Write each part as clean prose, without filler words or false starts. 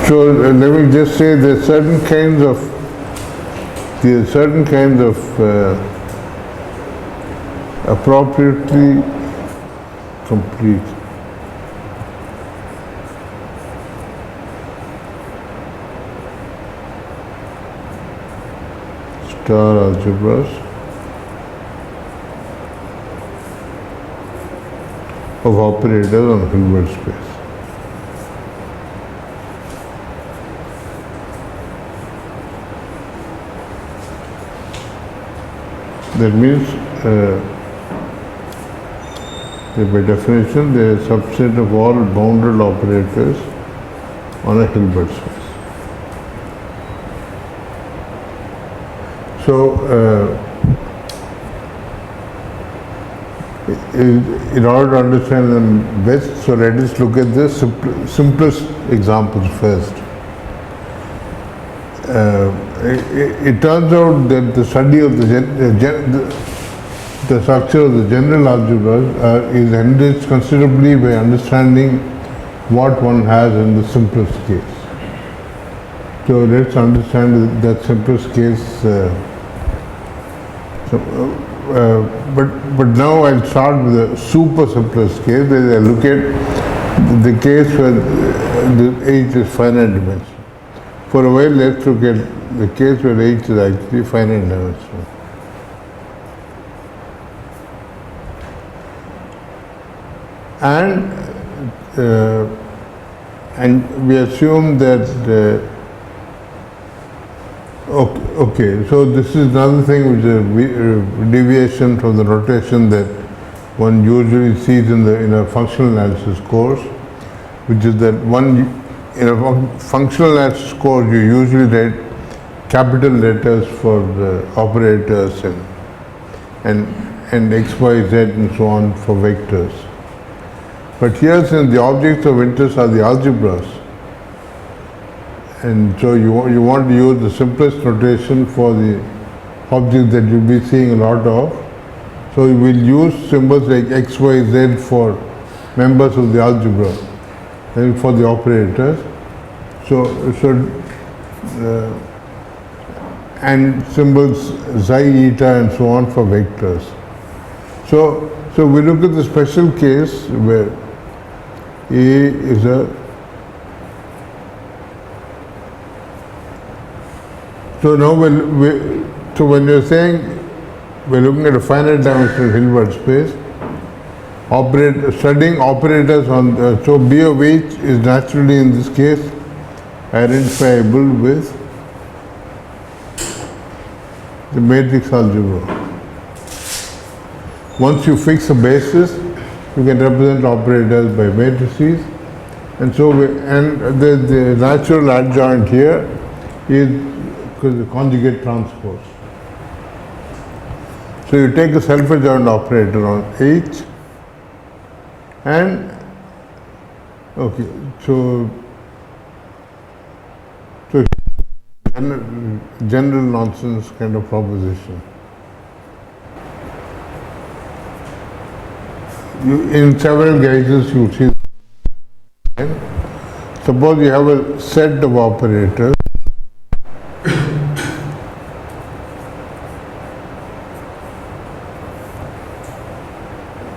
So let me just say there are certain kinds of appropriately complete star algebras of operators on Hilbert space. That means by definition they are a subset of all bounded operators on a Hilbert space. So in order to understand them best, so let us look at the simplest examples first. It turns out that the study of the structure of the general algebras is enriched considerably by understanding what one has in the simplest case. So let's understand that simplest case. But now I'll start with the super simplest case. I look at the case where the H is finite dimensional. For a while, let's look at the case where H is actually finite dimensional. And we assume that okay, so this is another thing which is a deviation from the notation that one usually sees in a functional analysis course, which is that in a functional analysis course you usually write capital letters for the operators and x, y, z and so on for vectors. But here, since the objects of interest are the algebras, and so you want to use the simplest notation for the objects that you'll be seeing a lot of. So you will use symbols like x, y, z for members of the algebra and for the operators. And symbols xi, eta and so on for vectors. So we look at the special case where A is so now when you're saying we're looking at a finite dimensional Hilbert space, studying operators on so B of H is naturally in this case identifiable with the matrix algebra. Once you fix a basis, you can represent operators by matrices, and so the natural adjoint here is the conjugate transpose. So you take a self-adjoint operator on H, and okay, so general nonsense kind of proposition. In several cases you see. Suppose you have a set of operators.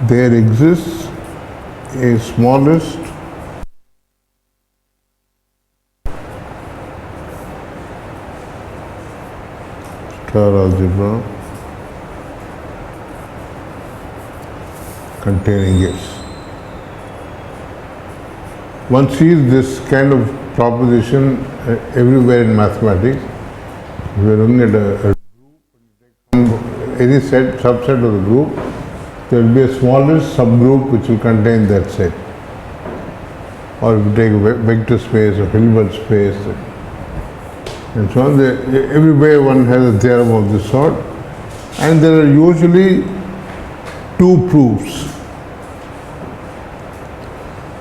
There exists a smallest star algebra containing S. One sees this kind of proposition everywhere in mathematics. If you are looking at a group, any subset of the group, there will be a smallest subgroup which will contain that set. Or if you take a vector space or Hilbert space and so on, everywhere one has a theorem of this sort, and there are usually two proofs.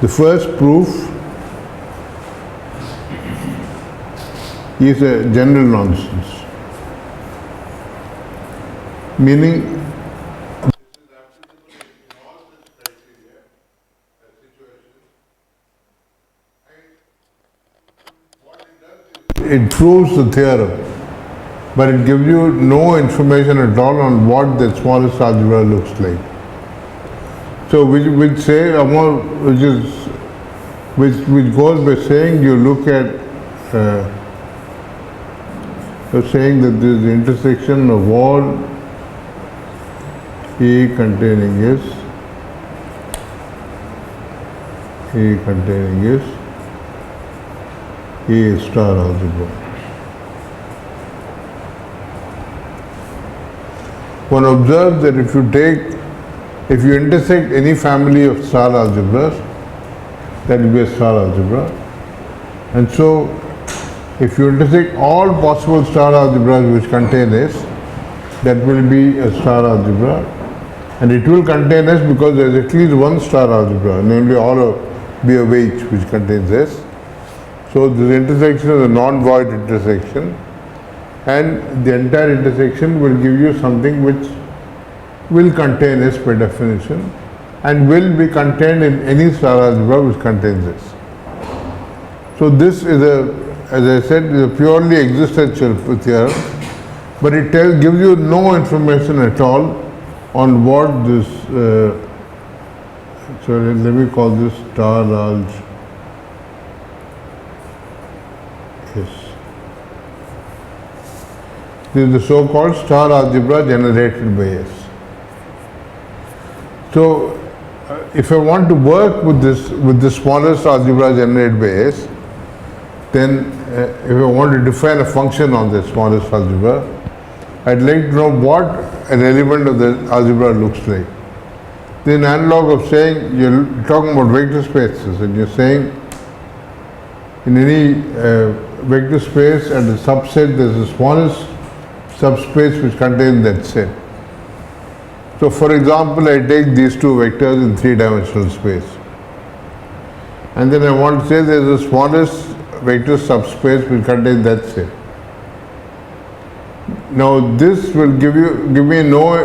The first proof is a general nonsense, meaning it proves the theorem, but it gives you no information at all on what the smallest algebra looks like. So which say which goes by saying you look at you're saying that this is the intersection of all A containing S A star algebra. One observes that if you intersect any family of star algebras, that will be a star algebra. And so, if you intersect all possible star algebras which contain S, that will be a star algebra. And it will contain S because there is at least one star algebra, namely all of B of H which contains S. So this intersection is a non-void intersection, and the entire intersection will give you something which will contain S by definition and will be contained in any star algebra which contains S. So this is as I said, is a purely existential theorem, but it gives you no information at all on what this, let me call this star algebra. Yes. This is the so-called star algebra generated by S. So, if I want to work with the smallest algebra generated by S, then if I want to define a function on the smallest algebra, I'd like to know what an element of the algebra looks like. The analog of saying you're talking about vector spaces, and you're saying in any vector space and a subset, there's the smallest subspace which contains that set. So for example, I take these two vectors in three-dimensional space, and then I want to say there's the smallest vector subspace which contains that set. Now this will give me no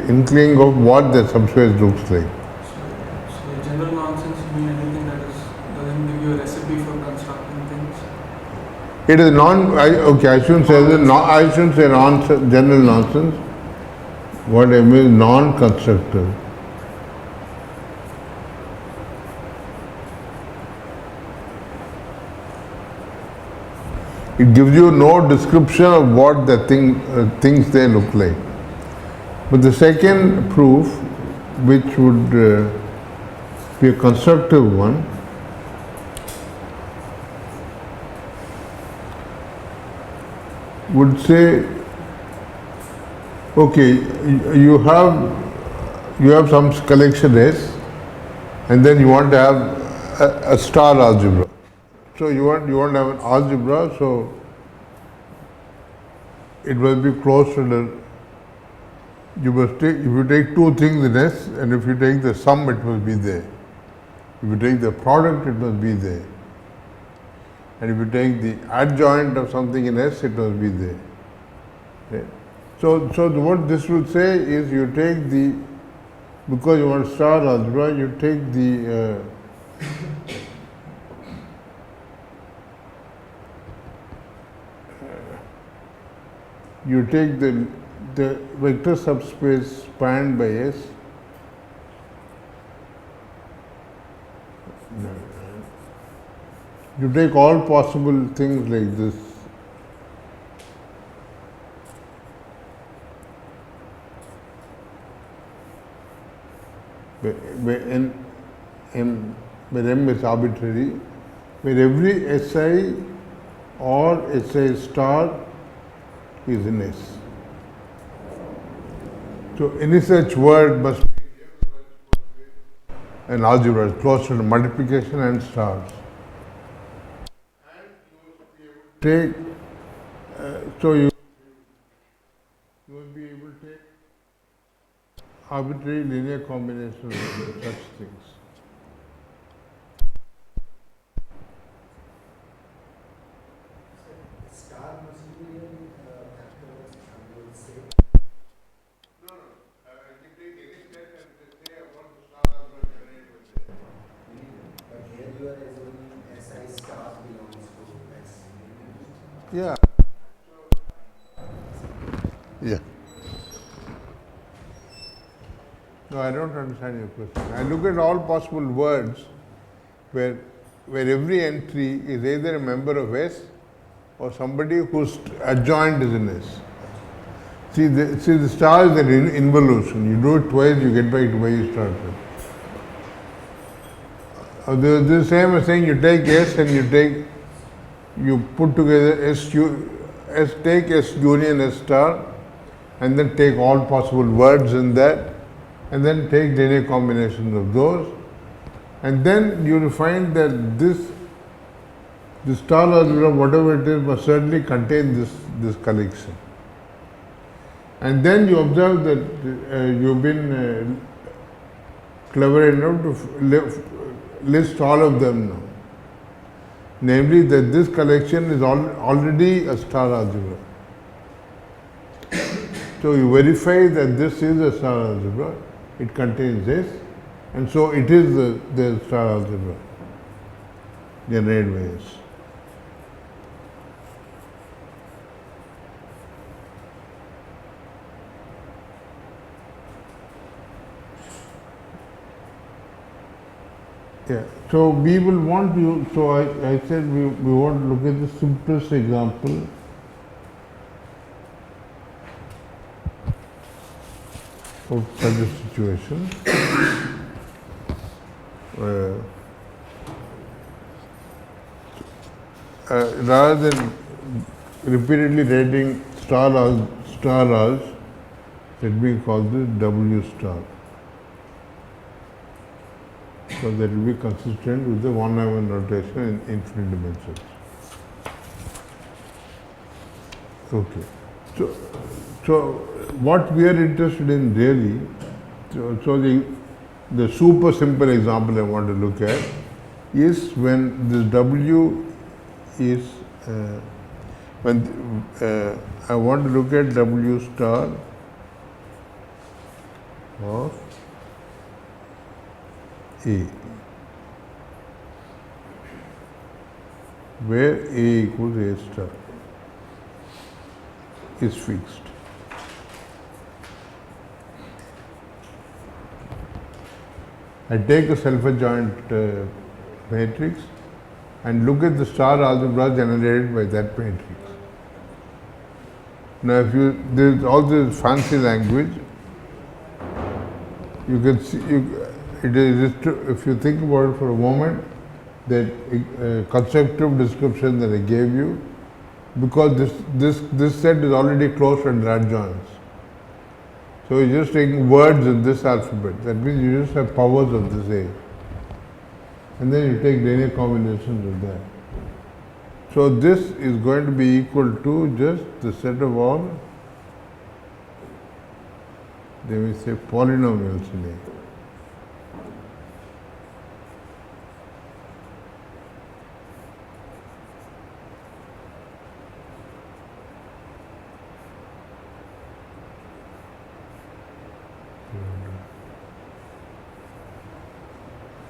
inkling of what the subspace looks like. So general nonsense mean anything that doesn't give you a recipe for constructing things? It is I shouldn't say general nonsense. What I mean is non-constructive. It gives you no description of what the things they look like. But the second proof, which would be a constructive one, would say, okay, you have some collection S, and then you want to have a star algebra. So you want to have an algebra, so it must be close to the, if you take two things in S, and if you take the sum, it must be there. If you take the product, it must be there. And if you take the adjoint of something in S, it must be there. Okay. So what this would say is you take because you want star algebra, you take the vector subspace spanned by S. You take all possible things like this. Where M is arbitrary, where every SI or SI star is in S. So any such word must be an algebra close to multiplication and stars. And you must be able to take, you must be able to take arbitrary linear combinations of such things. Star must be a factor of say. No, I can take any set and say I want the star algebra generated with it. But here you are assuming SI star belongs to S. Yeah. Yeah. No, I don't understand your question. I look at all possible words where every entry is either a member of S or somebody whose adjoint is in S. See the star is an involution. You do it twice, you get back to where you started. The same as saying you take S and you put together take S union S star and then take all possible words in that and then take linear combinations of those, and then you will find that this star algebra, whatever it is, must certainly contain this collection. And then you observe that you've been clever enough to list all of them now. Namely, that this collection is already a star algebra. So you verify that this is a star algebra, it contains this, and so it is the star algebra generated by S. Yeah. So we will want you. So I said we want to look at the simplest example. Of such a situation. Rather than repeatedly writing stars, let me call this W star. So that will be consistent with the one-over notation in infinite dimensions. Okay. So what we are interested in really, so the super simple example I want to look at is when this W is, when I want to look at W star of A, where A equals A star is fixed. I take a self-adjoint matrix and look at the star algebra generated by that matrix. Now, if there's all this fancy language, you can see, if you think about it for a moment, that constructive description that I gave you, because this set is already closed under adjoints. So you're just taking words in this alphabet. That means you just have powers of this A. And then you take linear combinations of that. So this is going to be equal to just the set of all, they may say, polynomials in A.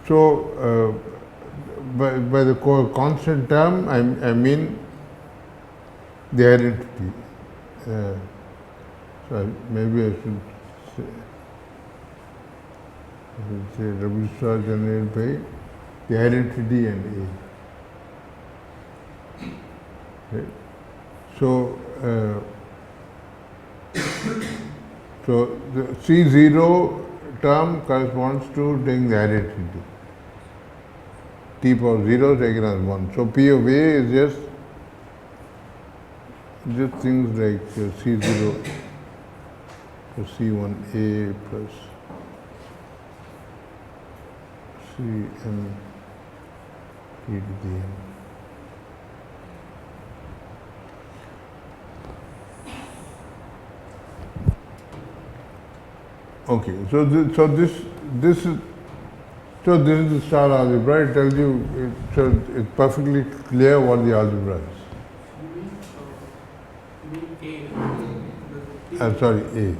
So, by the constant term, I mean the identity. So maybe I should say W star generated by the identity and A. Right? So, so the C0 term corresponds to taking the identity. T power 0 taken as 1. So P of A is just things like C0 plus C1A plus Cn T to the n. Okay, so this is the star algebra. It tells you, it's perfectly clear what the algebra is. You mean A? Sorry, A.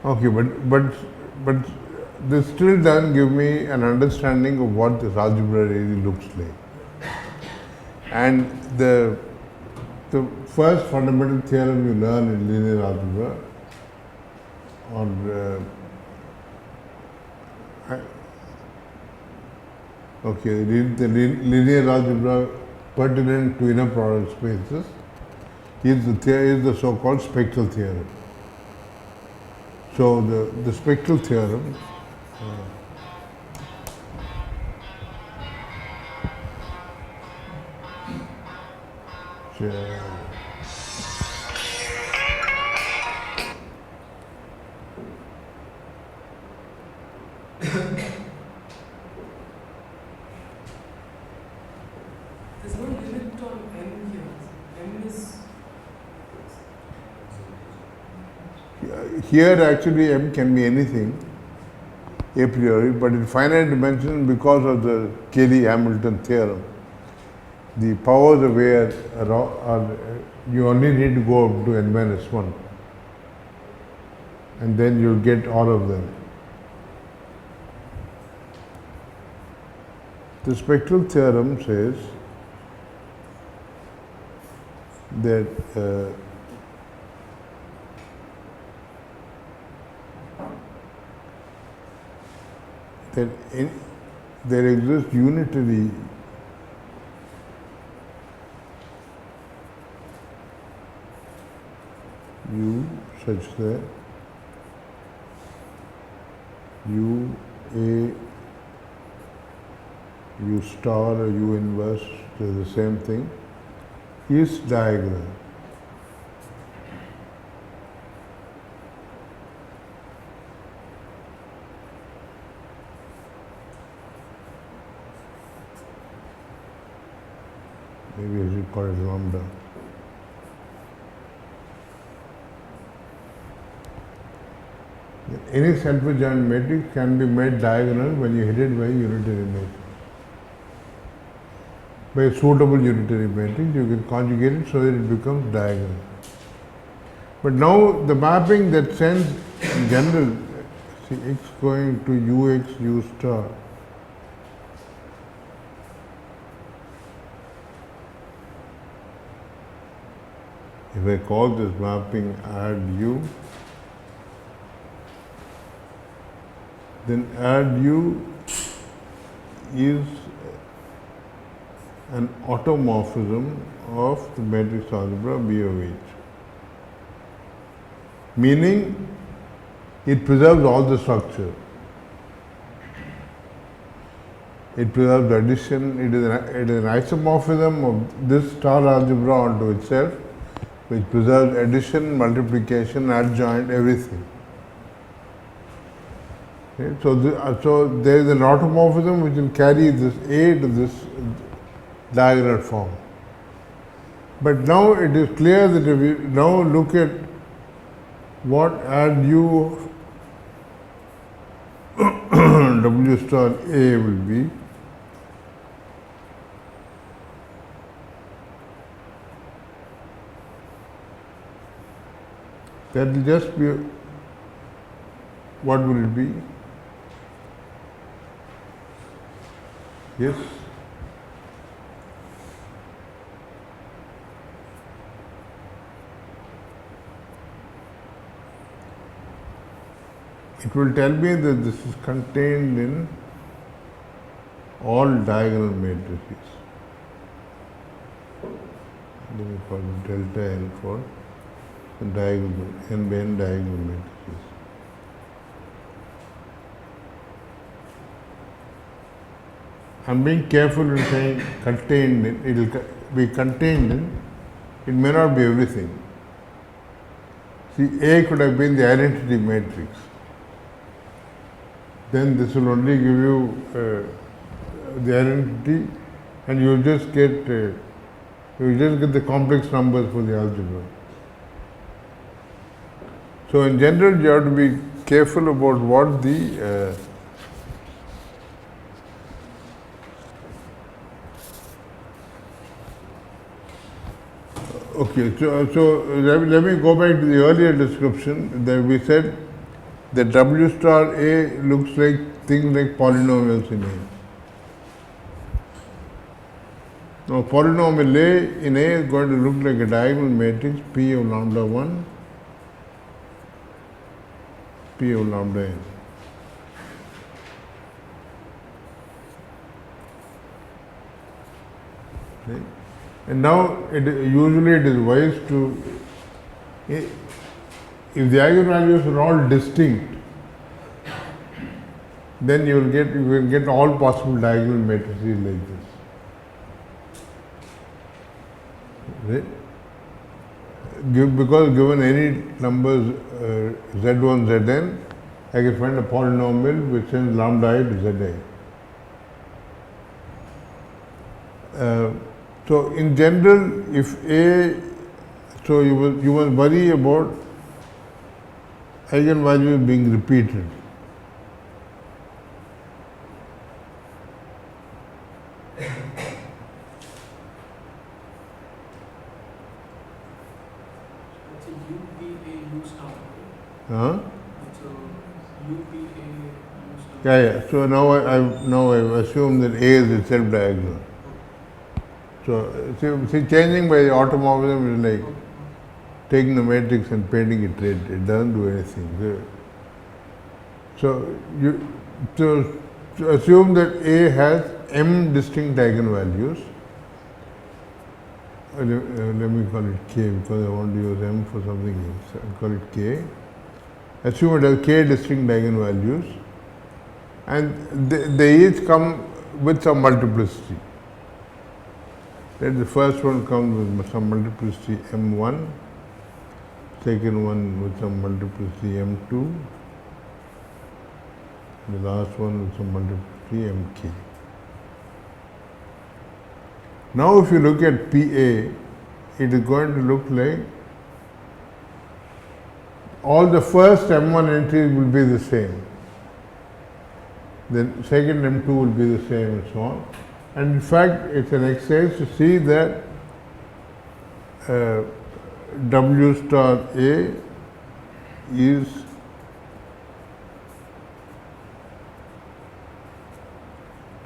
Okay, but this still doesn't give me an understanding of what this algebra really looks like. And the first fundamental theorem you learn in linear algebra, or the linear algebra pertinent to inner product spaces is the so-called spectral theorem. So the spectral theorem There's no limit on n here. N is here actually m can be anything a priori, but in finite dimension, because of the Cayley-Hamilton theorem, the powers of A are you only need to go up to n minus 1, and then you'll get all of them. The spectral theorem says that there exists unitary U such that U A U star or U inverse, they're the same thing, is diagonal. Maybe I should call it lambda. Any self-adjoint matrix can be made diagonal when you hit it by a unitary matrix. By a suitable unitary matrix, you can conjugate it so that it becomes diagonal. But now the mapping that sends in general, see x going to ux u star, if I call this mapping add u, then add u is an automorphism of the matrix algebra B of H, meaning it preserves all the structure. It preserves addition, it is an isomorphism of this star algebra onto itself, which preserves addition, multiplication, adjoint, everything. Okay? So there is an automorphism which will carry this A to this diagonal form. But now it is clear that if we now look at what add u W star A will be, that will just be, what will it be? Yes? It will tell me that this is contained in all diagonal matrices. Let me call it delta L for the diagonal, n by n diagonal matrices. I'm being careful in saying contained in, it will be contained in, it may not be everything. See, A could have been the identity matrix. Then this will only give you the identity, and you just get the complex numbers for the algebra. So in general, you have to be careful about what the okay. So let me go back to the earlier description that we said the W star A looks like things like polynomials in A. Now, polynomial A in A is going to look like a diagonal matrix P of lambda 1, P of lambda n. Okay. And now, usually it is wise to, if the eigenvalues are all distinct, then you will get all possible diagonal matrices like this. Right? Because given any numbers z1, zn, I can find a polynomial which sends lambda I to zi. So in general, if A, so you must worry about eigenvalues being repeated. It's a UPA star. Huh? It's a UPA star. Yeah. So now I've assumed that A is itself diagonal. So see, changing by automorphism is like taking the matrix and painting it red. It doesn't do anything. So to assume that A has m distinct eigenvalues. Let me call it K because I want to use m for something else. I'll call it K. Assume it has K distinct eigenvalues, and they each come with some multiplicity. Let the first one comes with some multiplicity m1, second one with some multiplicity m2, the last one with some multiplicity mk. Now if you look at PA, it is going to look like all the first m1 entries will be the same, the second m2 will be the same and so on. And in fact, it's an exercise to see that W star A is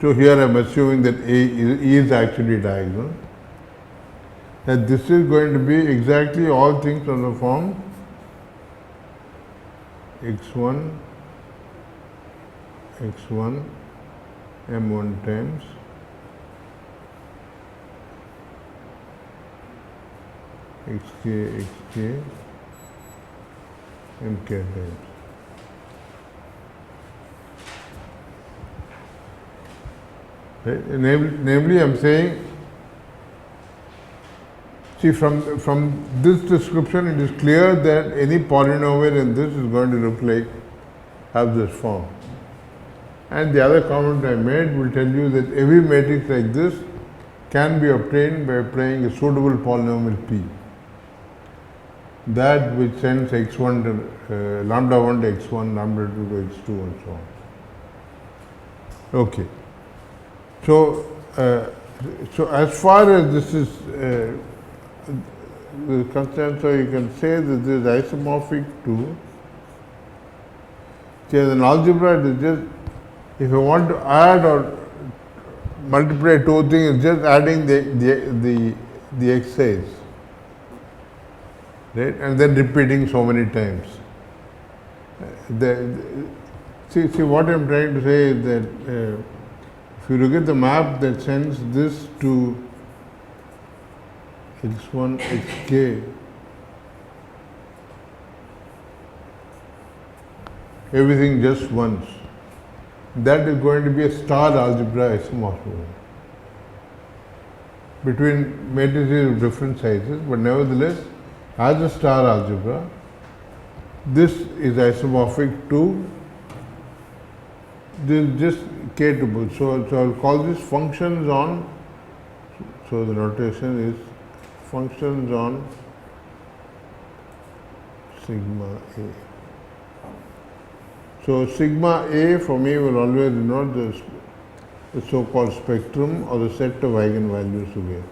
so here I am assuming that A is actually diagonal, that this is going to be exactly all things on the form x1, m1 times xk, mk times. Right? Namely, I am saying, see from this description, it is clear that any polynomial in this is going to look like, have this form. And the other comment I made will tell you that every matrix like this can be obtained by applying a suitable polynomial P. That which sends x1 to lambda 1 to x1, lambda 2 to x2 and so on. Okay. So as far as this is concerned, so you can say that this is isomorphic to, say an algebra, it is just, if you want to add or multiply two things, it's just adding the exercise. Right? And then repeating so many times. See what I am trying to say is that if you look at the map that sends this to x1, xk, everything just once, that is going to be a star algebra isomorphism between matrices of different sizes, but nevertheless, as a star algebra, this is isomorphic to this is just k tuple. So I'll call this functions on, so the notation is functions on sigma A. So sigma A for me will always denote the so-called spectrum or the set of eigenvalues together.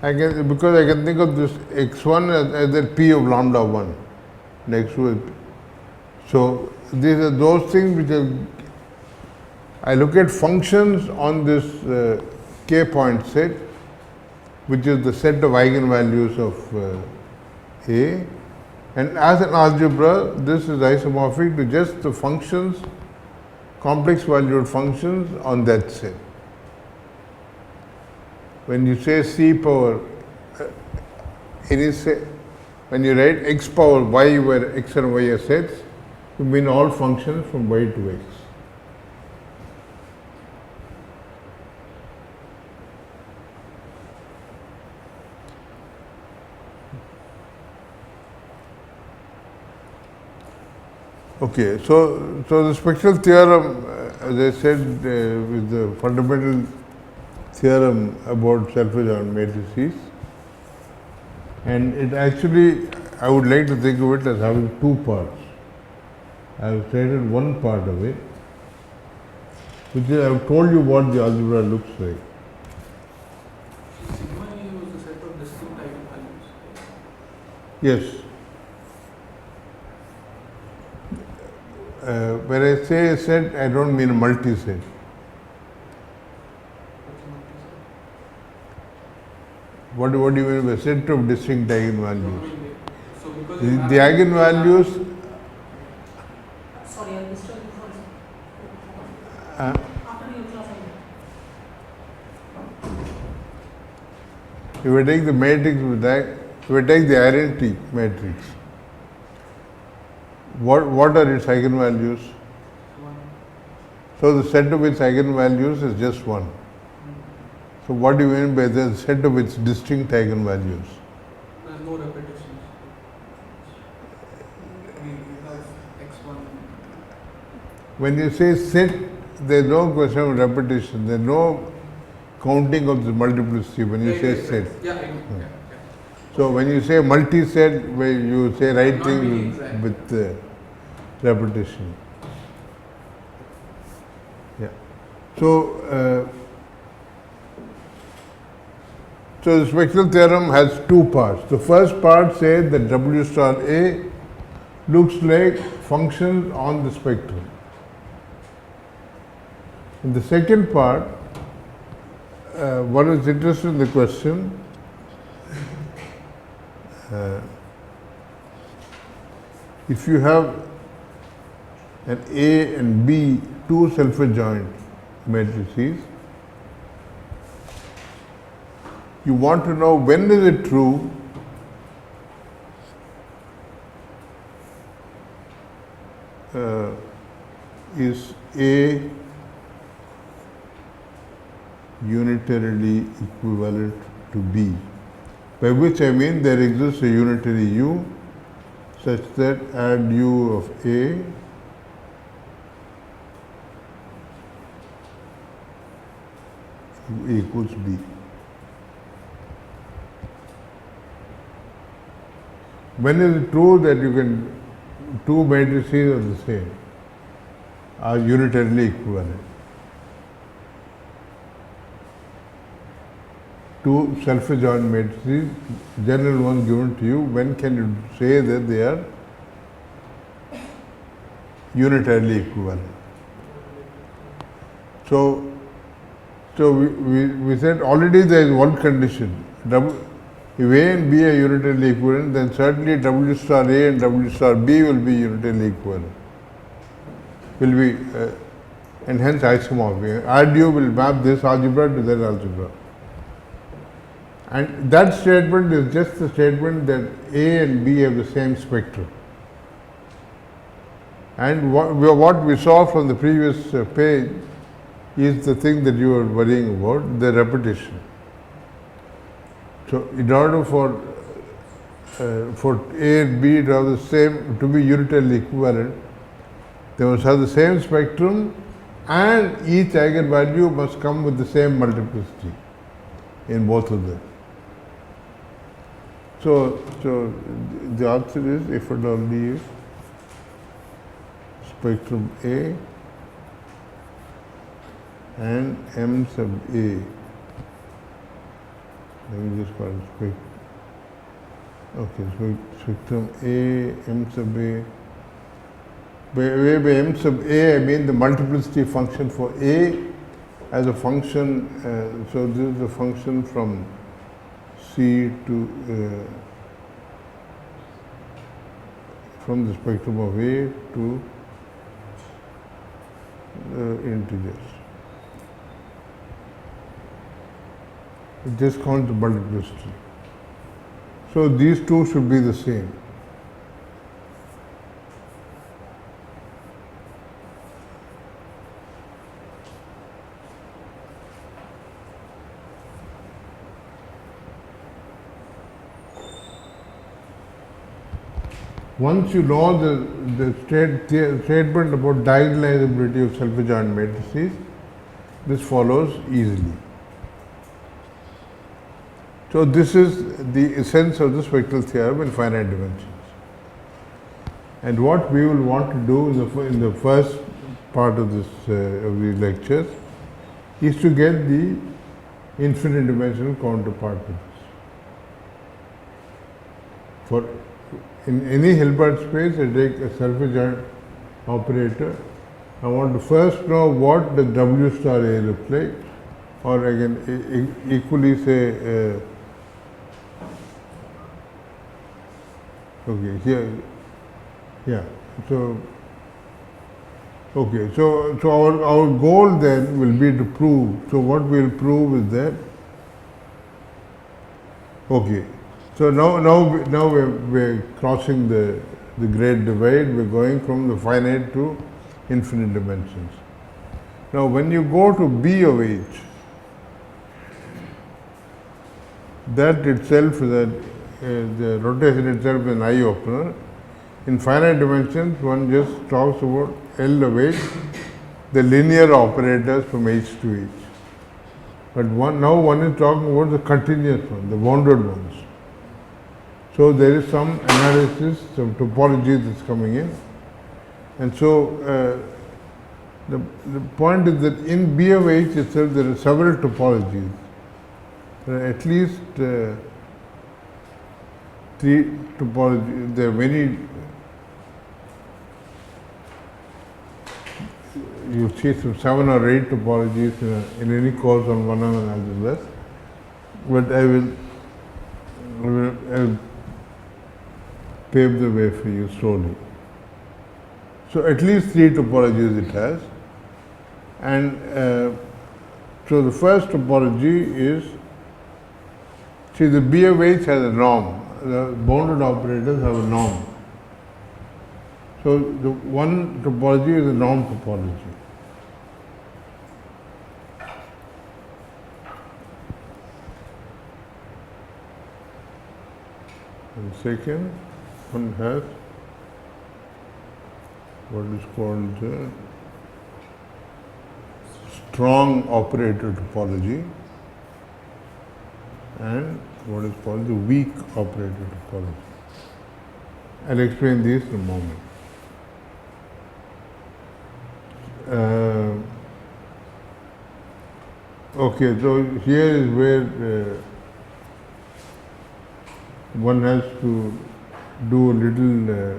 because I can think of this x1 as a p of lambda 1, next to it. So these are those things which I look at functions on this k point set, which is the set of eigenvalues of A, and as an algebra, this is isomorphic to just the functions, complex valued functions on that set. When you say c power, when you write x power y where x and y are sets, you mean all functions from y to x. Okay, so the spectral theorem, as I said, with the fundamental theorem about self-adjoint matrices, and it actually, I would like to think of it as having two parts. I have stated one part of it, which is I have told you what the algebra looks like. Sigma E was a set of distinct eigenvalues. Yes. When I say a set, I don't mean a multi-set. What do you mean by set of distinct eigenvalues? So because The eigenvalues, Sorry, I missed your first. uh, After your class, if we take the matrix with that, if we take the identity matrix, what are its eigenvalues? So the set of its eigenvalues is just one. So what do you mean by the set of its distinct eigenvalues? there's no repetitions. We have x1. When you say set, there is no question of repetition, there is no counting of the multiplicity when you say set. Yeah, I know. Yeah. So when you say multi-set, where you say right Not being thing exact. with repetition. Yeah. So the spectral theorem has two parts. The first part says that W star A looks like functions on the spectrum. In the second part, what is interested in the question, if you have an A and B, two self-adjoint matrices, you want to know when is it true is A unitarily equivalent to B, by which I mean there exists a unitary U such that add U of A equals B. When is it true that you can, two matrices are the same, are unitarily equivalent? Two self-adjoint matrices, general one given to you, when can you say that they are unitarily equivalent? So we said already there is one condition. If A and B are unitarily equivalent, then certainly W star A and W star B will be unitarily equivalent. Will be, and hence isomorphic. RDU will map this algebra to that algebra. And that statement is just the statement that A and B have the same spectrum. And what we saw from the previous page is the thing that you are worrying about, the repetition. So in order for A and B to have the same, to be unitarily equivalent, they must have the same spectrum and each eigenvalue must come with the same multiplicity in both of them. So the answer is if and only if spectrum A and M sub A let me just call it spectrum. Okay, so spectrum A, M sub A. By M sub A, I mean the multiplicity function for A as a function. So this is the function from C to from the spectrum of A to integers. It just counts the multiplicity. So these two should be the same. Once you know the statement about diagonalizability of self-adjoint matrices, this follows easily. So this is the essence of the spectral theorem in finite dimensions. And what we will want to do in the first part of this of these lectures is to get the infinite dimensional counterpart to this. For in any Hilbert space, I take a self-adjoint operator. I want to first know what the W star A looks like, or I can equally say, okay, here, yeah. So, okay, so our goal then will be to prove. So what we will prove is that, okay. So now we're crossing the great divide. We're going from the finite to infinite dimensions. Now, when you go to B of H, that itself is the rotation itself is an eye opener. In finite dimensions, one just talks about L of H, the linear operators from H to H. But now one is talking about the continuous one, the bounded ones. So there is some analysis, some topology that's coming in. And so the point is that in B of H itself there are several topologies. There are at least 3 topologies. There are many, you see some 7 or 8 topologies in any course on 1M algebras. But I will pave the way for you slowly. So at least 3 topologies it has. And so the first topology is, see, the B of H has a norm. The bounded operators have a norm. So the one topology is a norm topology. And second one has what is called the strong operator topology and what is called the weak operator topology. I'll explain these in a moment. Okay, so here is where one has to do a little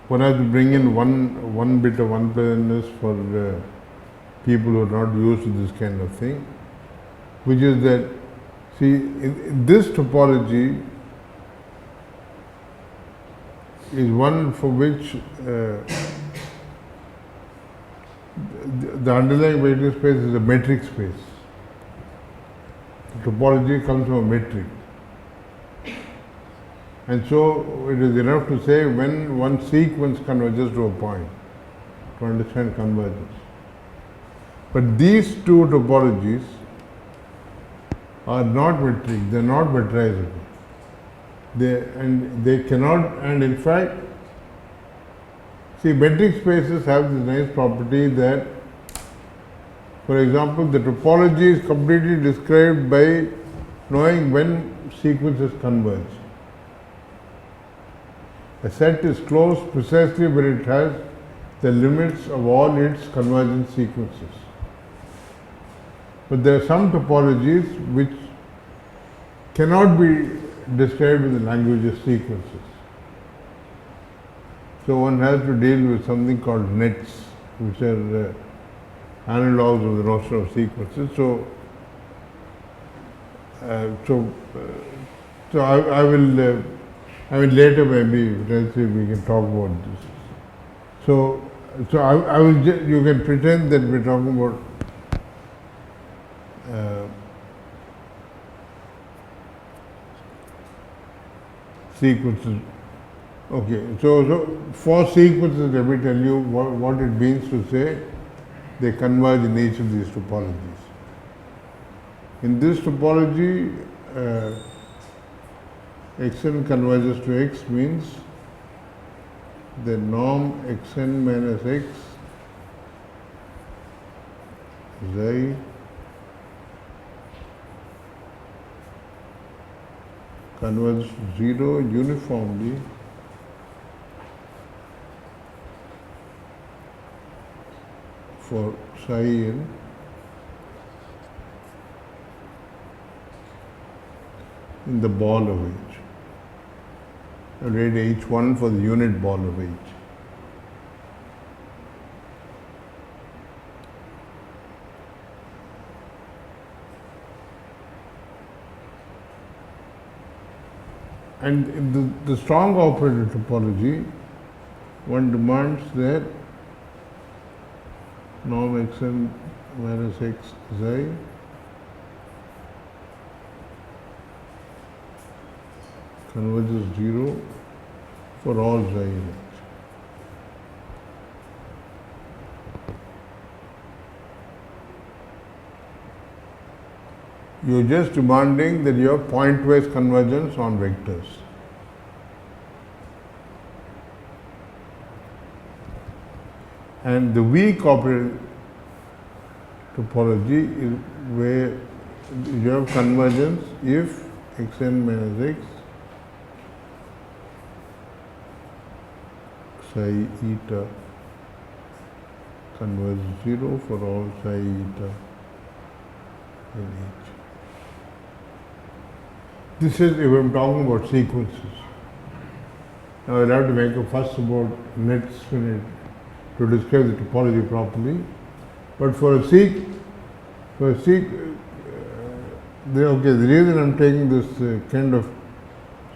one has to bring in one bit of unpleasantness for people who are not used to this kind of thing, which is that, see, in this topology is one for which the underlying vector space is a metric space. The topology comes from a metric. And so it is enough to say when one sequence converges to a point to understand convergence. But these two topologies are not metric, they are not metrizable. They cannot, and in fact, see, metric spaces have this nice property that, for example, the topology is completely described by knowing when sequences converge. A set is closed precisely when it has the limits of all its convergent sequences. But there are some topologies which cannot be described in the language of sequences. So one has to deal with something called nets, which are analogs of the notion of sequences. So I will later maybe let's see if we can talk about this. So I will you can pretend that we're talking about sequences. Okay, so for sequences, let me tell you what it means to say they converge in each of these topologies. In this topology, xn converges to x means the norm xn minus x xi converges to 0 uniformly for psi in the ball of H. I read H1 for the unit ball of H. And in the strong operator topology, one demands that norm xn minus x xi converges 0 for all xi in H. You are just demanding that you have pointwise convergence on vectors. And the weak operator topology is where you have convergence if xn minus x psi eta converges 0 for all psi eta in H. This is if I'm talking about sequences. Now I'll have to make a fuss about nets to describe the topology properly. But for a the reason I'm taking this kind of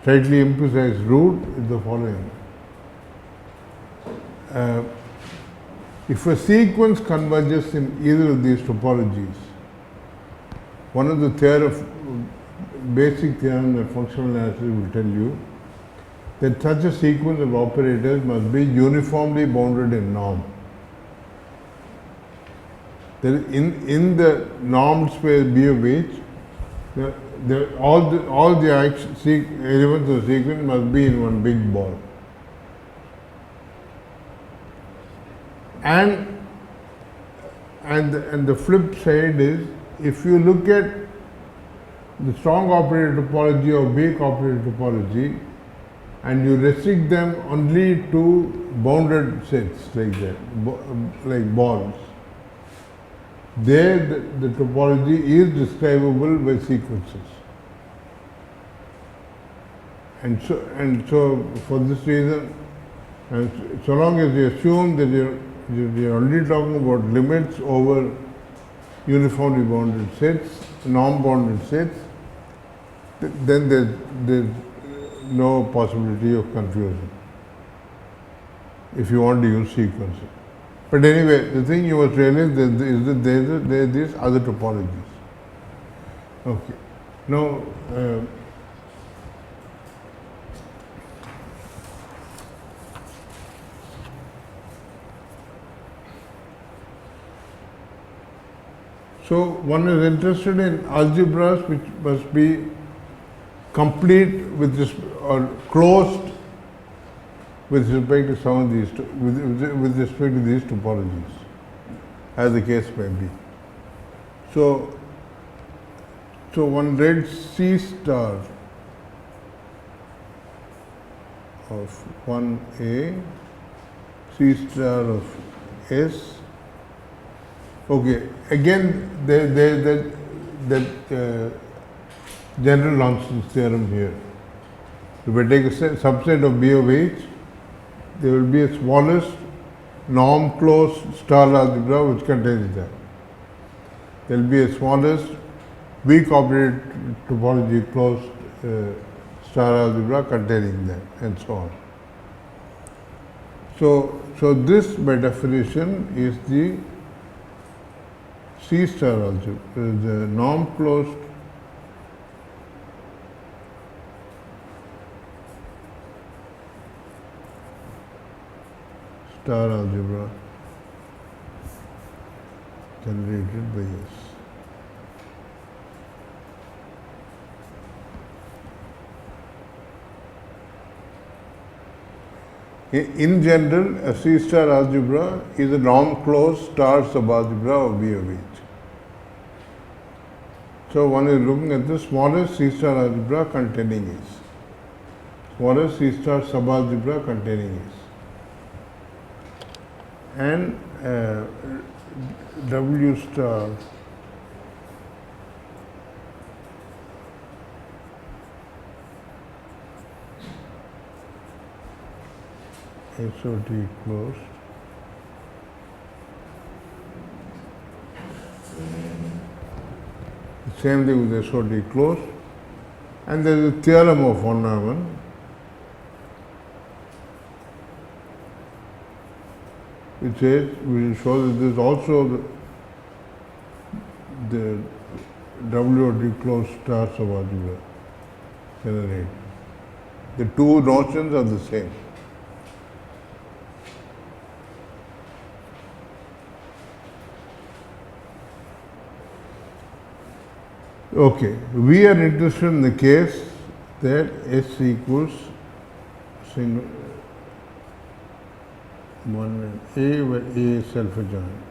slightly imprecise route is the following. If a sequence converges in either of these topologies, one of the basic theorems that functional analysis will tell you that such a sequence of operators must be uniformly bounded in norm. In the normed space B of H, all the elements of the sequence must be in one big ball. And the flip side is, if you look at the strong operator topology or weak operator topology, and you restrict them only to bounded sets like that, like balls, there the topology is describable by sequences. And so for this reason, and so long as you assume that you're only talking about limits over uniformly bounded sets, norm-bounded sets, then there's no possibility of confusion if you want to use sequences. But anyway, the thing you must realize is that there are these other topologies. Okay. Now, so one is interested in algebras which must be complete or closed with respect to some of these, with respect to these topologies, as the case may be. So one read C star of 1A, C star of S Okay, again there is that general nonsense theorem here. If I take a subset of B of H, there will be a smallest norm closed star algebra which contains that. There will be a smallest weak operator topology closed star algebra containing that, and so on. So this by definition is the C star algebra, the norm closed star algebra generated by S. In general, a C star algebra is a norm-closed star subalgebra of B of H. So one is looking at the smallest C star algebra containing S. Smallest C star subalgebra containing S. And W star SOT closed the same thing with SOT closed, and there is a theorem of von Neumann which says we will show that there is also the WOT closed star subalgebra generated. The two notions are the same. Okay, we are interested in the case that S equals single 1 and A, where A is self-adjoint.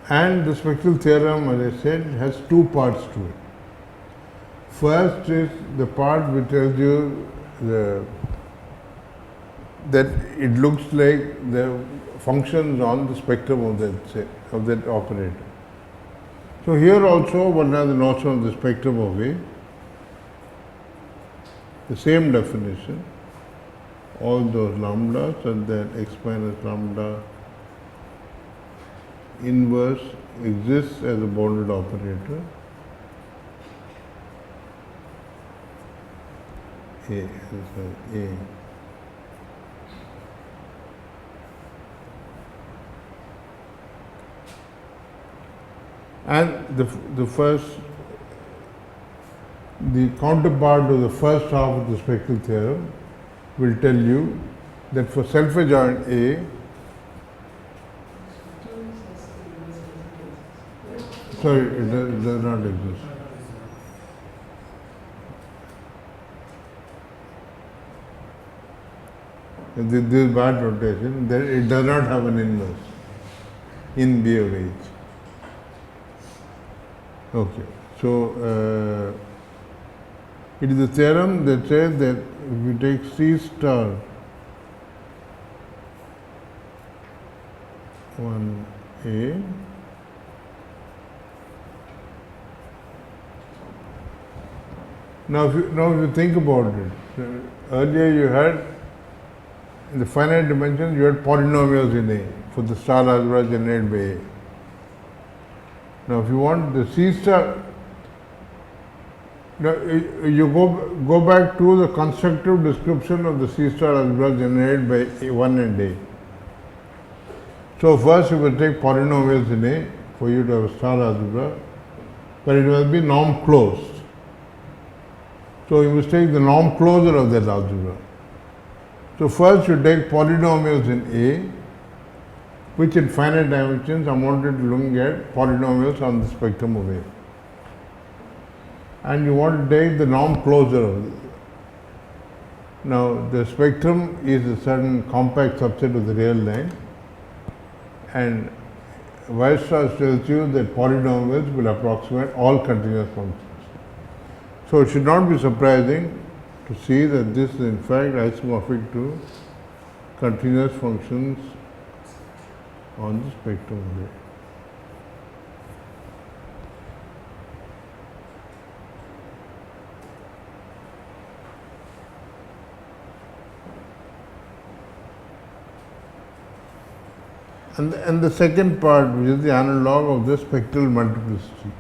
And the spectral theorem, as I said, has two parts to it. First is the part which tells you that it looks like the functions on the spectrum of that operator. So here also one has the notion of the spectrum of A, the same definition, all those lambdas, and then x minus lambda inverse exists as a bounded operator A. And the counterpart of the first half of the spectral theorem will tell you that for self-adjoint A, sorry, it does not exist. This is bad notation, that it does not have an inverse in B of H. Okay, so it is a theorem that says that if you take C star 1A, now if you think about it, earlier you had in the finite dimensions you had polynomials in A for the star algebra generated by A. Now, if you want the C star, now you go back to the constructive description of the C star algebra generated by A1 and A. So first you will take polynomials in A for you to have a star algebra, but it will be norm closed. So you must take the norm closure of that algebra. So first you take polynomials in A, which in finite dimensions amounted to looking at polynomials on the spectrum of A. And you want to take the norm closure of it. Now the spectrum is a certain compact subset of the real line, and Weierstrass tells you that polynomials will approximate all continuous functions. So it should not be surprising to see that this is in fact isomorphic to continuous functions on the spectrum array. And the second part, which is the analog of the spectral multiplicity.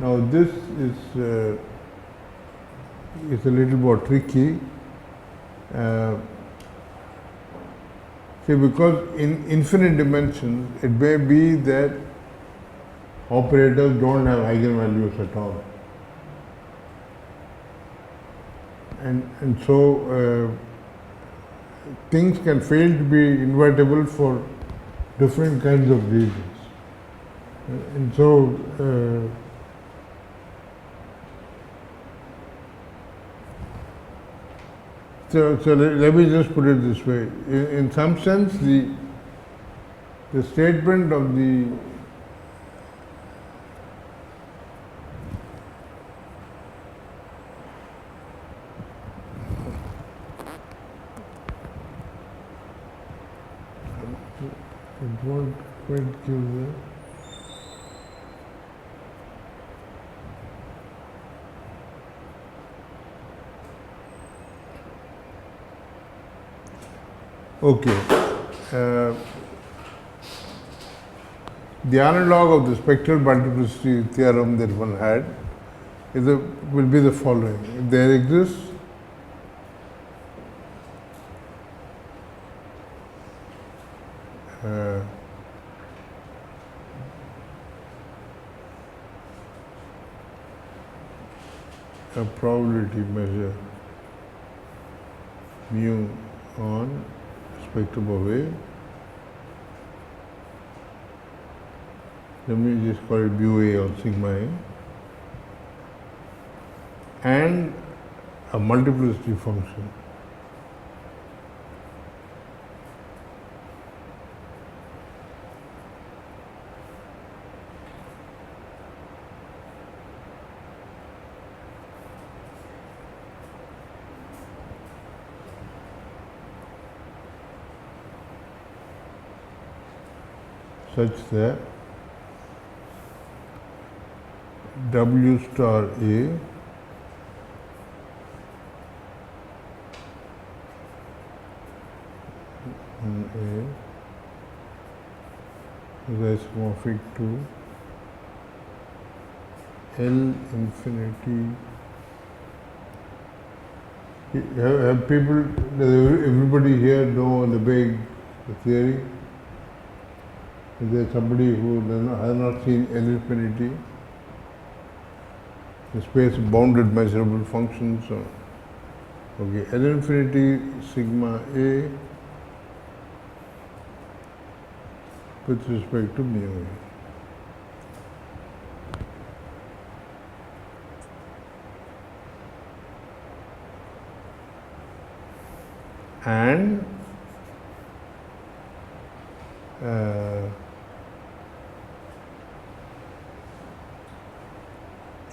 Now this is a little more tricky. See, because in infinite dimensions, it may be that operators don't have eigenvalues at all. And so things can fail to be invertible for different kinds of reasons. And so So let me just put it this way. In some sense, the statement of the it won't quite give the okay. The analog of the spectral multiplicity theorem that one had will be the following. If there exists a probability measure mu on spectrum of wave. Let me just call it mu A or sigma A, and a multiplicity function. Such that W star A is isomorphic to L infinity. Have people, does everybody here know the big theory? Is there somebody who has not seen L infinity? The space of bounded measurable functions. Okay, L infinity sigma A with respect to mu A. And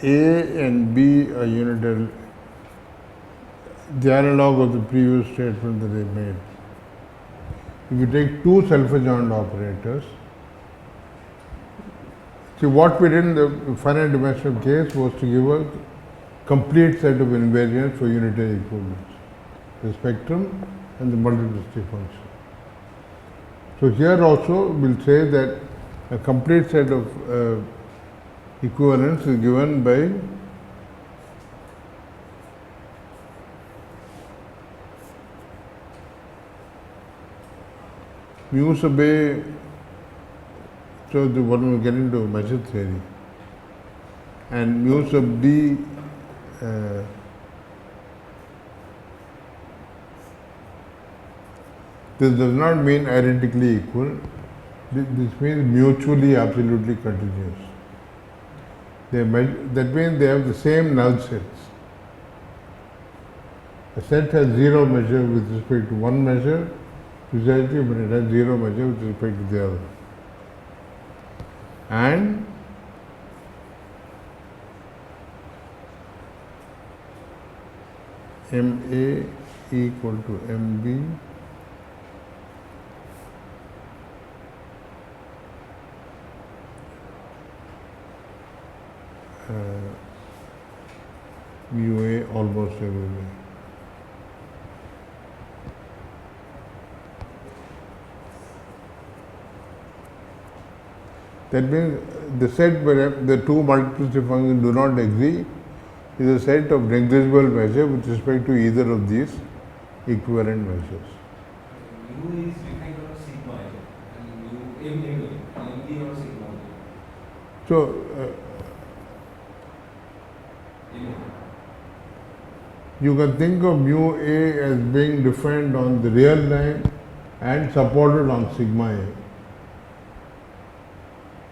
A and B are unital, the analog of the previous statement that I made. If you take two self-adjoint operators, see what we did in the finite dimensional case was to give a complete set of invariants for unitary equivalence, the spectrum and the multiplicity function. So here also we'll say that a complete set of equivalence is given by mu sub A. So the one will get into measure theory, and mu sub B this does not mean identically equal. This means mutually absolutely continuous. That means they have the same null sets. A set has zero measure with respect to one measure, precisely when it has zero measure with respect to the other. And MA equal to MB mu A almost everywhere. That means the set where the two multiplicity functions do not agree is a set of negligible measures with respect to either of these equivalent measures. Mu is defined on sigma A and mu MB on sigma So, A. you can think of mu A as being defined on the real line and supported on sigma A.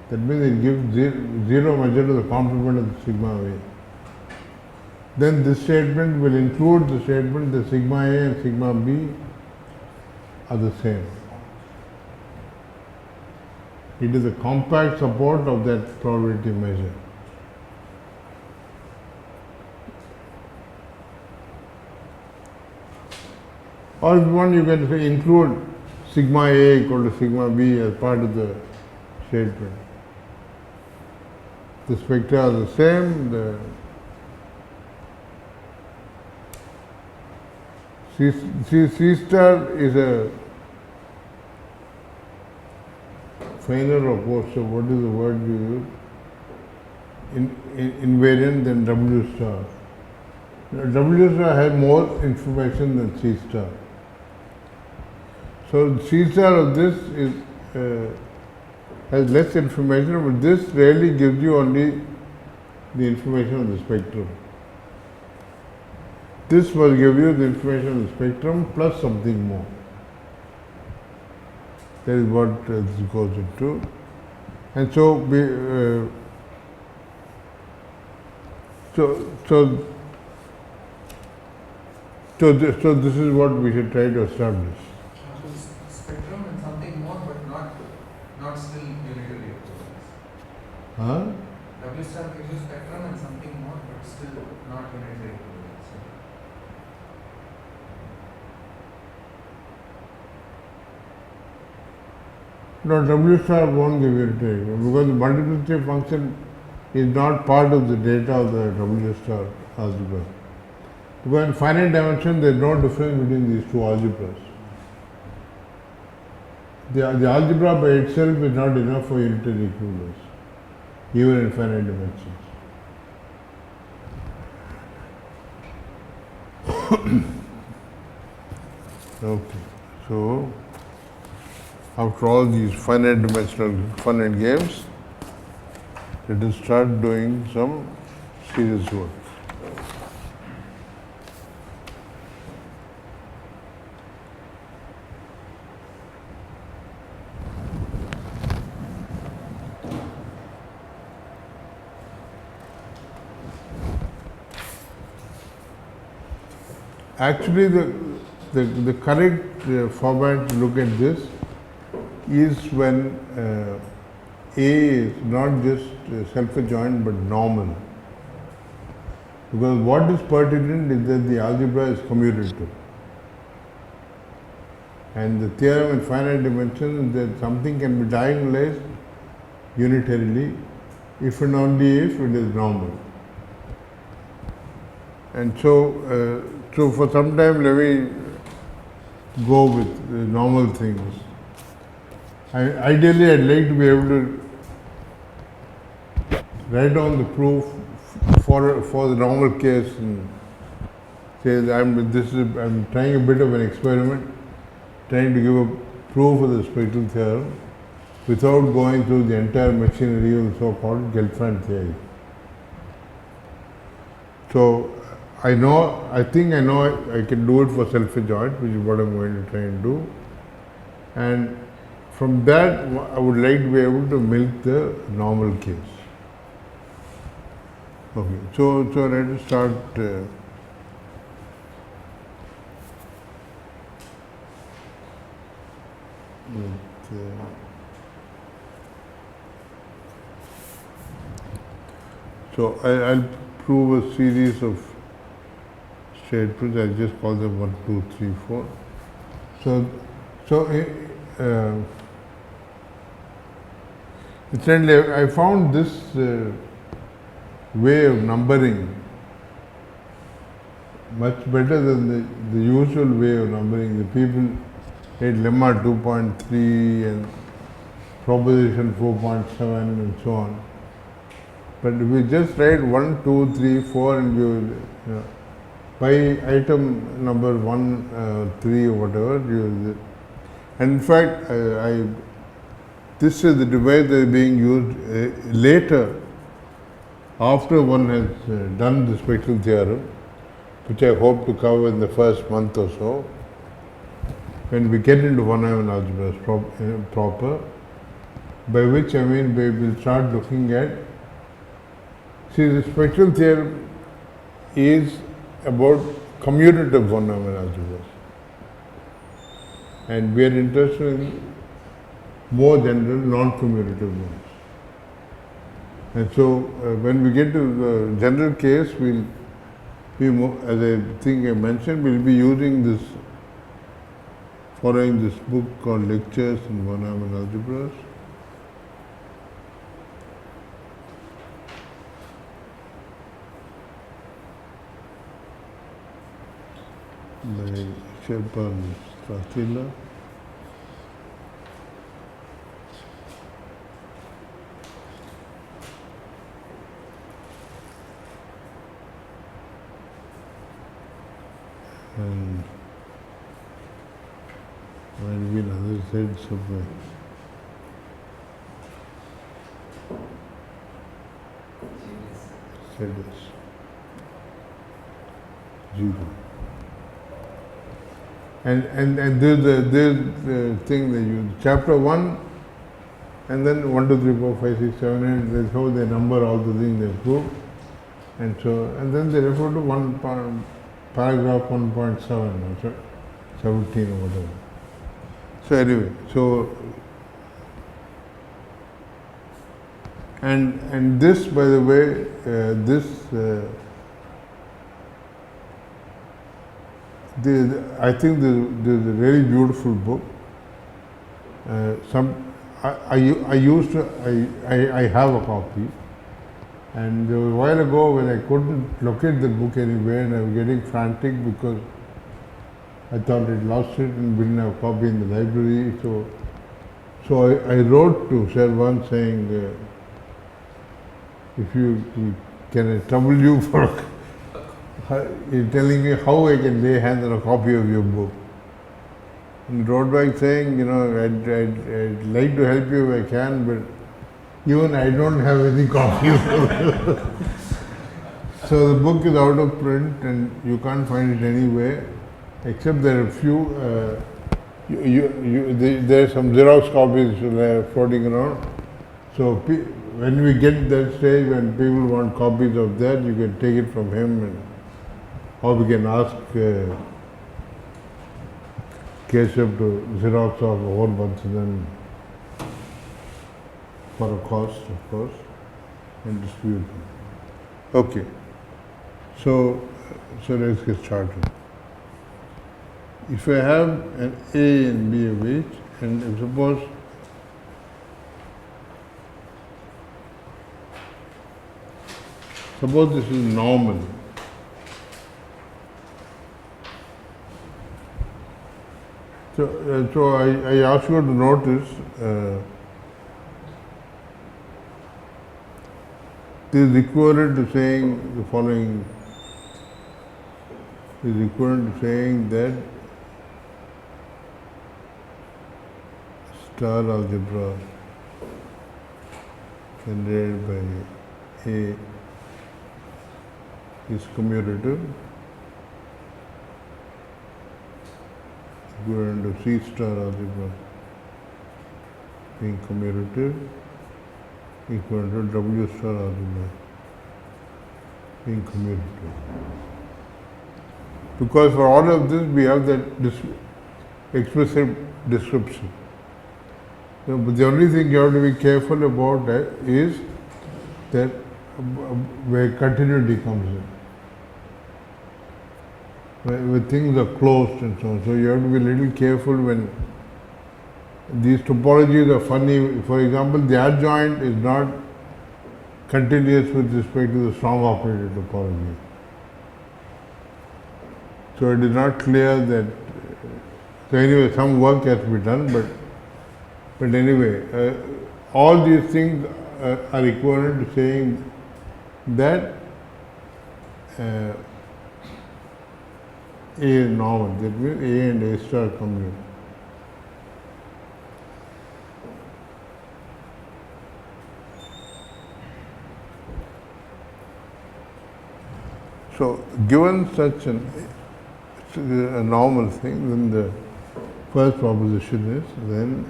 That means it gives zero measure to the complement of the sigma A. Then this statement will include the statement that sigma A and sigma B are the same. It is a compact support of that probability measure. Or if you want, you can say include sigma A equal to sigma B as part of the statement. The spectra are the same, the C star is a finer opposed, so what is the word we use? Invariant than W star. Now, W star has more information than C star. So C star of this is has less information, but this rarely gives you only the information of the spectrum. This will give you the information of the spectrum plus something more. That is what this goes into. And so, so this is what we should try to establish. Spectrum and something more, but not still unitary equivalence. Huh? W star gives you spectrum and something more, but still not unitary equivalence. No, W star won't give you unitary equivalence because the multiplicity function is not part of the data of the W star algebra. Because in finite dimension there is no difference between these two algebras. The algebra by itself is not enough for unitary equivalence, even in finite dimensions. Okay, so after all these finite dimensional fun and games, let us start doing some serious work. Actually, the correct format to look at this is when A is not just self-adjoint but normal. Because what is pertinent is that the algebra is commutative. And the theorem in finite dimensions is that something can be diagonalized unitarily if and only if it is normal. And so, so for some time let me go with normal things. Ideally, I'd like to be able to write down the proof for the normal case and say that I'm trying a bit of an experiment, trying to give a proof of the spectral theorem without going through the entire machinery of the so-called Gelfand theory. So I think I know I can do it for self-adjoint, which is what I'm going to try and do. And from that, I would like to be able to milk the normal case. Okay, so let us start with so I'll prove a series of straight proofs. I just call them 1, 2, 3, 4. So incidentally, I found this way of numbering much better than the usual way of numbering. The people had lemma 2.3 and proposition 4.7 and so on. But if we just write 1, 2, 3, 4 and you know, by item number 1, 3 or whatever, and in fact, this is the device that is being used later after one has done the spectral theorem, which I hope to cover in the first month or so, when we get into von Neumann algebras proper, by which I mean we will start looking at, see, the spectral theorem is about commutative von Neumann algebras, and we are interested in more general non-commutative ones. And so when we get to the general case, we'll be more, as I think I mentioned, we'll be using this, following this book called Lectures in Von Neumann Algebras. By Sherpan Stratila. And might be another side somewhere. Sedis. Zero. And there's the thing they use. Chapter 1 and then 1, 2, 3, 4, 5, 6, 7, 8, they show they number all the things they prove. And so, and then they refer to paragraph 1.7 or 17 or whatever. So anyway, so and this, by the way, I think there's a very beautiful book. I have a copy. And a while ago, when I couldn't locate the book anywhere, and I was getting frantic because I thought I'd lost it and didn't have a copy in the library. So I wrote to Shervan saying, if you can I trouble you for telling me how I can lay hands on a copy of your book. And wrote back saying, I'd like to help you if I can, but even I don't have any copy. So the book is out of print and you can't find it anywhere, except there are a few, there are some Xerox copies floating around. So when we get that stage, when people want copies of that, you can take it from him, or we can ask Keshav to Xerox off a whole bunch of them for a cost, of course, and distribute them. Okay, so let's get started. If I have an A and B of each, and if suppose this is normal, so I ask you to notice this is equivalent to saying the following, is equivalent to saying that star algebra generated by A is commutative, equivalent to C star algebra being commutative, equivalent to W star algebra being commutative. Because for all of this we have that explicit description. But the only thing you have to be careful about is that where continuity comes in. where things are closed and so on. So you have to be a little careful when these topologies are funny. For example, the adjoint is not continuous with respect to the strong operator topology. So it is not clear that. So anyway, some work has to be done, but anyway, all these things are equivalent to saying that A is normal. That means A and A star commute. So, given such a normal thing, then the first proposition is then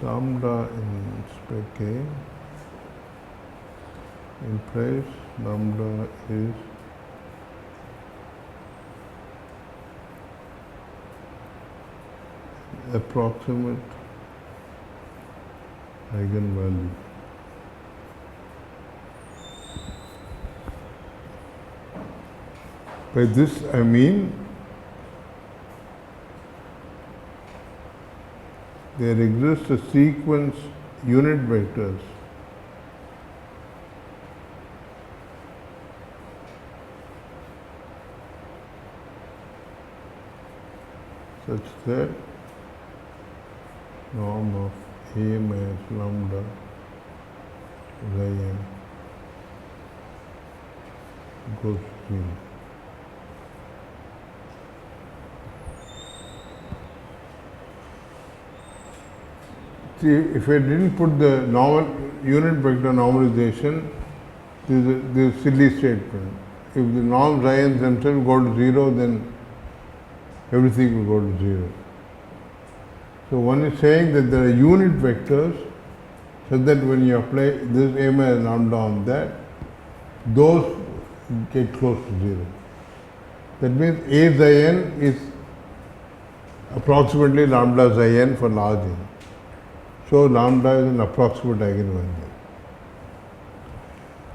lambda in spec A implies lambda is approximate eigenvalue. By this I mean there exists a sequence unit vectors such that norm of A minus lambda xi m goes to 0. See, if I didn't put the normal unit vector normalization, this is silly statement. If the norms ions themselves go to 0, then everything will go to 0. So one is saying that there are unit vectors, so that when you apply this A minus lambda on that, those get close to 0. That means A xi n is approximately lambda xi n for large n. So lambda is an approximate eigenvalue.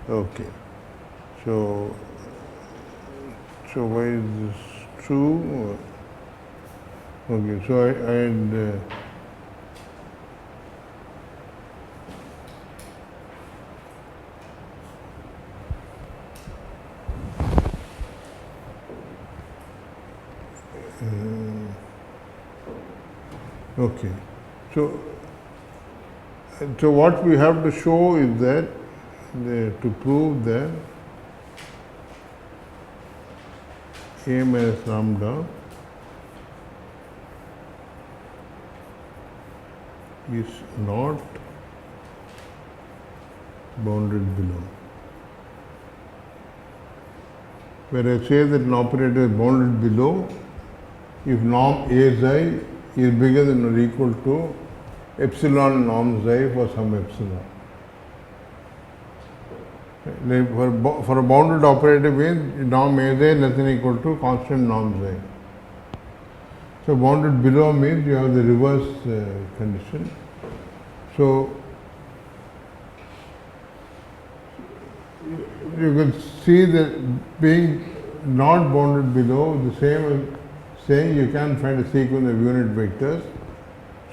Okay. So why is this true? Okay. So I had okay. So what we have to show is that to prove that A minus lambda is not bounded below. Where I say that an operator is bounded below, if norm A xi is bigger than or equal to epsilon norm xi for some epsilon. Like for a bounded operator means norm A xi less than or equal to constant norm xi. So bounded below means you have the reverse condition. So you can see that being not bounded below, the same as saying you can find a sequence of unit vectors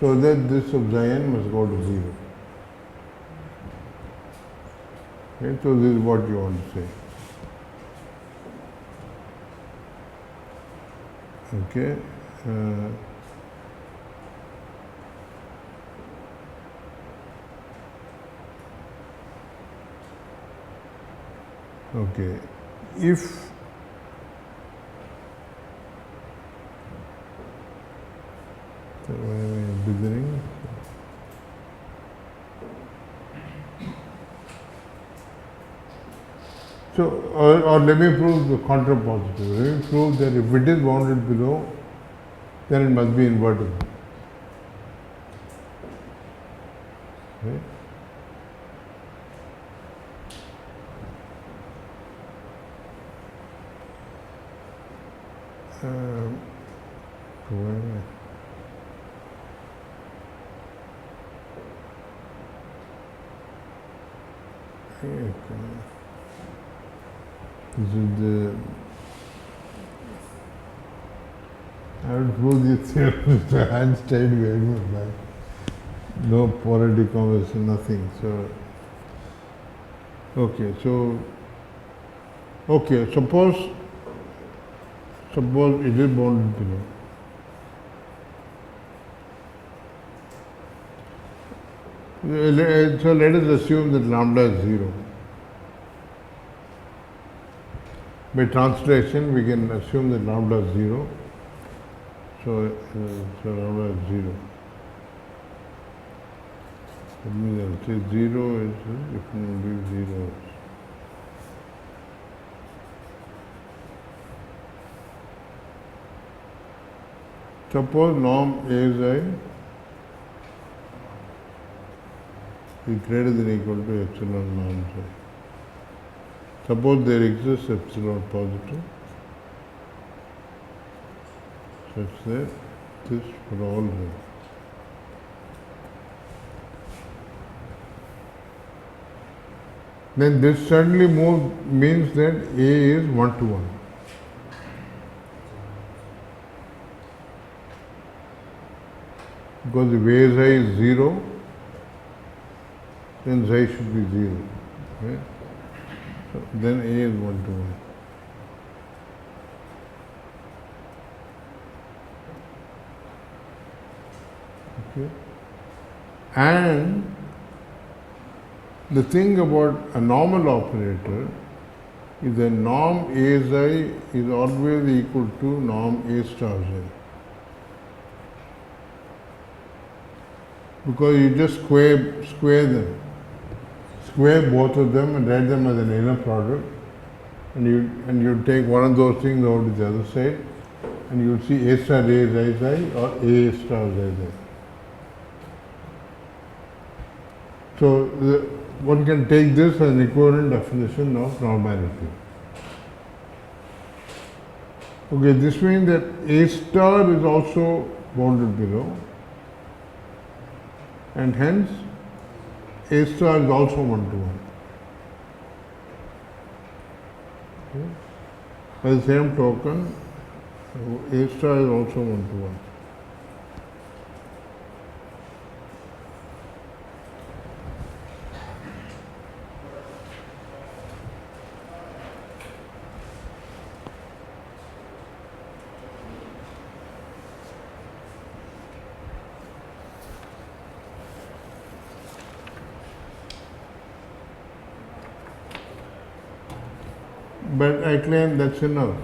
so that this of xi n must go to 0. Okay, so this is what you want to say. Okay. Okay. If beginning. So, or let me prove the contrapositive. Let me prove that if it is bounded below, then it must be invertible. Okay. This is the. I will prove this theorem. Mr. Einstein very much back. No polarity conversation, nothing. So, okay. So, okay. Suppose it is bounded below. So let us assume that lambda is 0. By translation, we can assume that lambda is 0. So lambda is 0. That means I'll say 0 is if it be 0. Suppose norm A is greater than or equal to epsilon norm psi. Suppose there exists epsilon positive such that this for all rho. Then this certainly means that A is 1 to 1. Because if A psi is 0, then psi should be 0. Right? So then A is 1 to 1. Okay. And the thing about a normal operator is that norm A psi is always equal to norm A star psi. Because you just square them. Square both of them and write them as an inner product, and you take one of those things over to the other side, and you will see A star A psi psi or A star psi psi. So one can take this as an equivalent definition of normality. Okay, this means that A star is also bounded below, and hence A star is also 1 to 1. Okay. By the same token, A star is also 1 to 1. But I claim that's enough.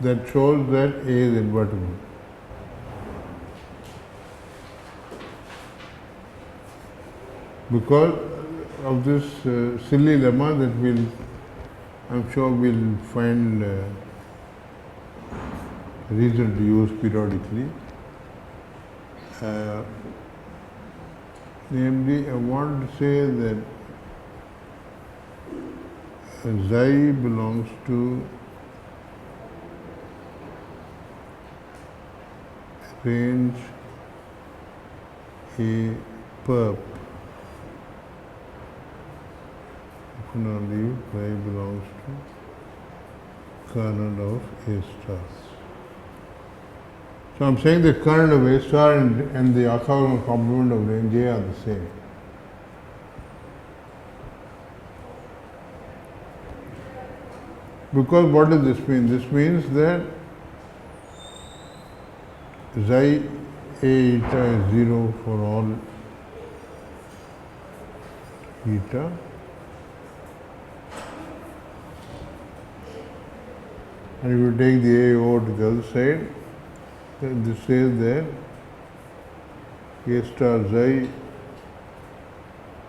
That shows that A is invertible. Because of this silly lemma that I'm sure we'll find reason to use periodically. Namely, I want to say that psi belongs to range A perp if and only if psi belongs to kernel of A star. So I'm saying the kernel of A star and the orthogonal complement of range A are the same. Because what does this mean? This means that psi A eta is 0 for all eta, and if you take the A over to the other side, then this says that A star psi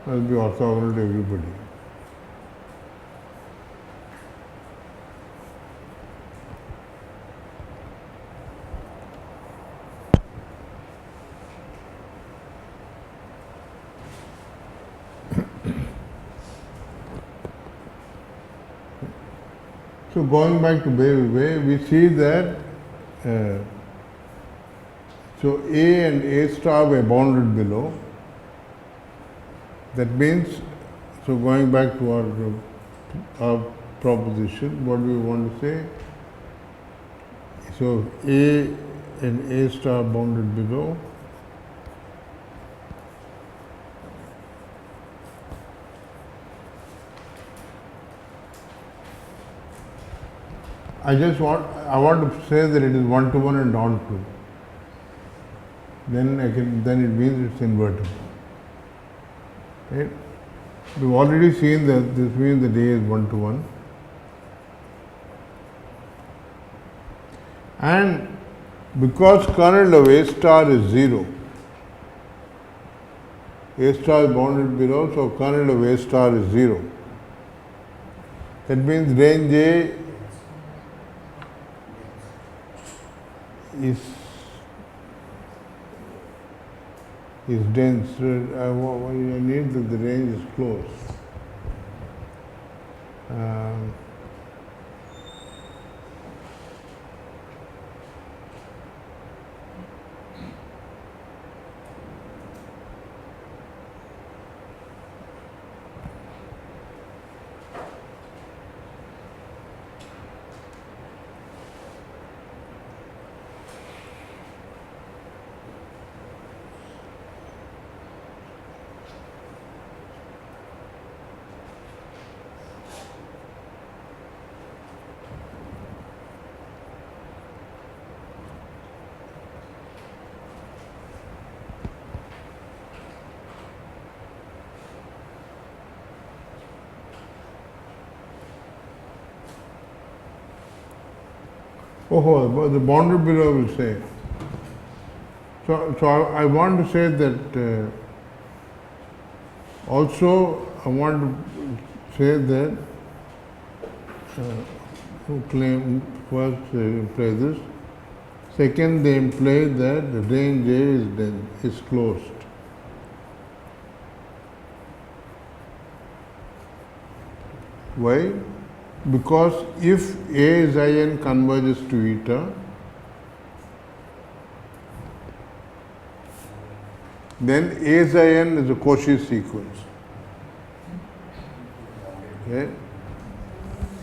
must be orthogonal to everybody. So going back to Bay, we see that so A and A star were bounded below. That means So going back to our proposition, what do we want to say? So A and A star bounded below. I want to say that it is 1 to 1 and on to. Then it means it's invertible. Right? We've already seen that this means that A is 1 to 1. And because kernel of A star is 0, A star is bounded below, so kernel of A star is 0. That means range A is dense. I need that the range is closed. Oh, the bounded below will say. So I want to say that also I want to say that who claim first imply this. Second, they imply that the range A is closed. Why? Because if A is in converges to eta, then A is in is a Cauchy sequence. Okay?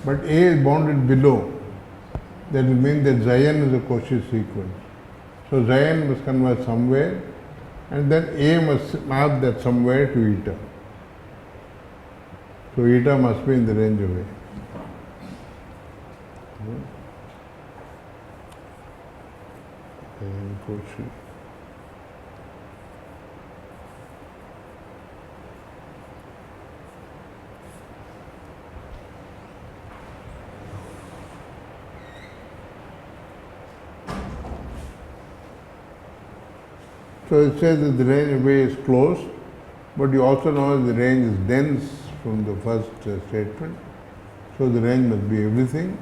But A is bounded below. That will mean that Zion is a Cauchy sequence. So Zion must converge somewhere, and then A must map that somewhere to eta. So eta must be in the range of A. And Cauchy. So it says that the range of A is closed, but you also know that the range is dense from the first statement. So the range must be everything.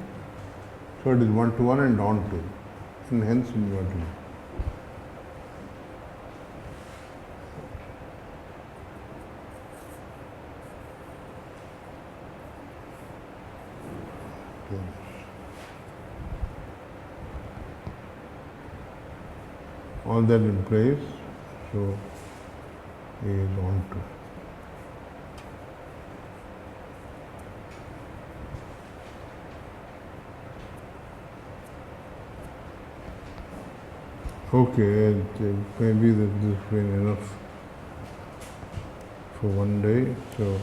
So it is 1 to 1 and on to, and hence invertible. All that in place, so A is on to. Okay, maybe that this has been enough for one day. So